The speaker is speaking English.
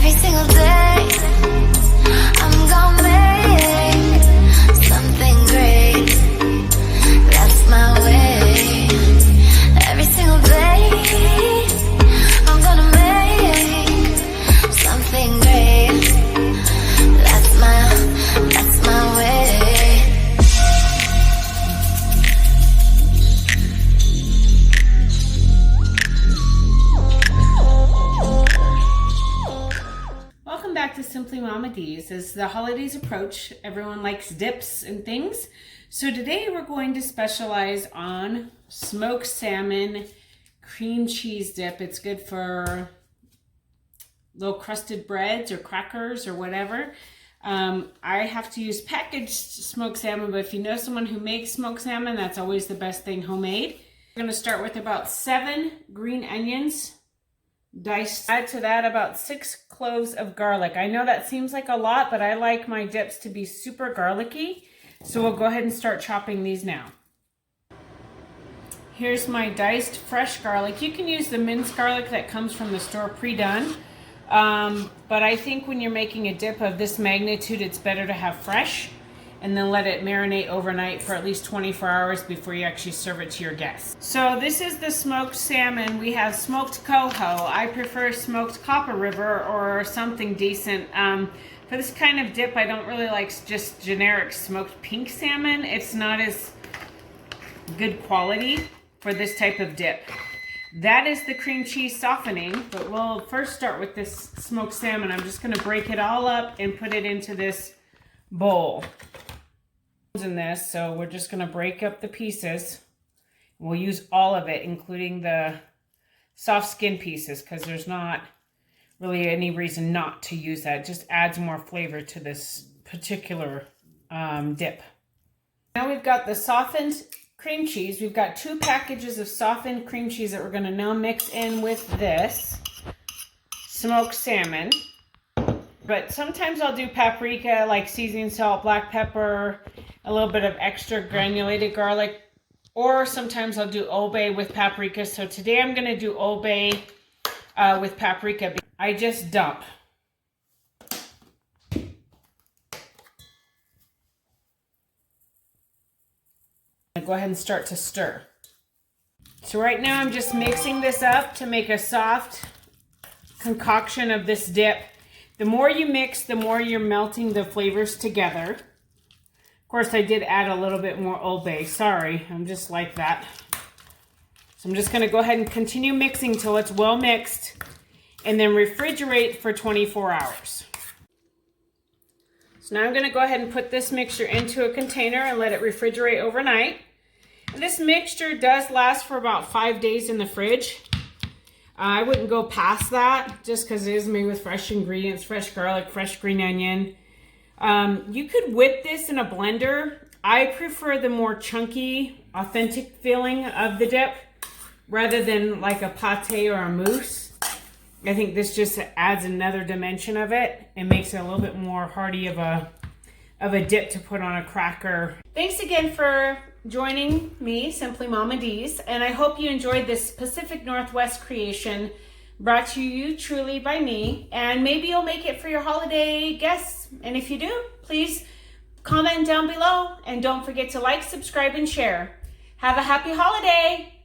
Every single day, I'm gonna make something great. That's my way. Every single day, I'm gonna make something great. That's my way. Welcome back to Simply Mama D's. As the holidays approach, everyone likes dips and things. So today we're going to specialize on smoked salmon cream cheese dip. It's good for little crusted breads or crackers or whatever. I have to use packaged smoked salmon, but if you know someone who makes smoked salmon, that's always the best thing, homemade. I'm going to start with about 7 green onions diced. Add to that about 6 cloves of garlic. I know that seems like a lot, but I like my dips to be super garlicky. So we'll go ahead and start chopping these now. Here's my diced fresh garlic. You can use the minced garlic that comes from the store pre-done. But I think when you're making a dip of this magnitude, it's better to have fresh and then let it marinate overnight for at least 24 hours before you actually serve it to your guests. So this is the smoked salmon. We have smoked coho. I prefer smoked Copper River or something decent. For this kind of dip, I don't really like just generic smoked pink salmon. It's not as good quality for this type of dip. That is the cream cheese softening, but we'll first start with this smoked salmon. I'm just gonna break it all up and put it into this bowl. In this, so we're just gonna break up the pieces. We'll use all of it, including the soft skin pieces, because there's not really any reason not to use that. It just adds more flavor to this particular dip. Now we've got the softened cream cheese. We've got 2 packages of softened cream cheese that we're going to now mix in with this smoked salmon. But sometimes I'll do paprika, like seasoning salt, black pepper, a little bit of extra granulated garlic, or sometimes I'll do Old Bay with paprika. So today I'm going to do Old Bay with paprika. I just dump. Go ahead and start to stir. So right now I'm just mixing this up to make a soft concoction of this dip. The more you mix, the more you're melting the flavors together. Of course, I did add a little bit more Old Bay. Sorry, I'm just like that. So I'm just going to go ahead and continue mixing till it's well mixed and then refrigerate for 24 hours. So now I'm going to go ahead and put this mixture into a container and let it refrigerate overnight. And this mixture does last for about 5 days in the fridge. I wouldn't go past that just because it is made with fresh ingredients, fresh garlic, fresh green onion. You could whip this in a blender. I prefer the more chunky, authentic feeling of the dip rather than like a pate or a mousse. I think this just adds another dimension of it and makes it a little bit more hearty of a dip to put on a cracker. Thanks again for joining me, Simply Mama D's, and I hope you enjoyed this Pacific Northwest creation brought to you truly by me, and maybe you'll make it for your holiday guests. And if you do, please comment down below and don't forget to like, subscribe, and share. Have a happy holiday!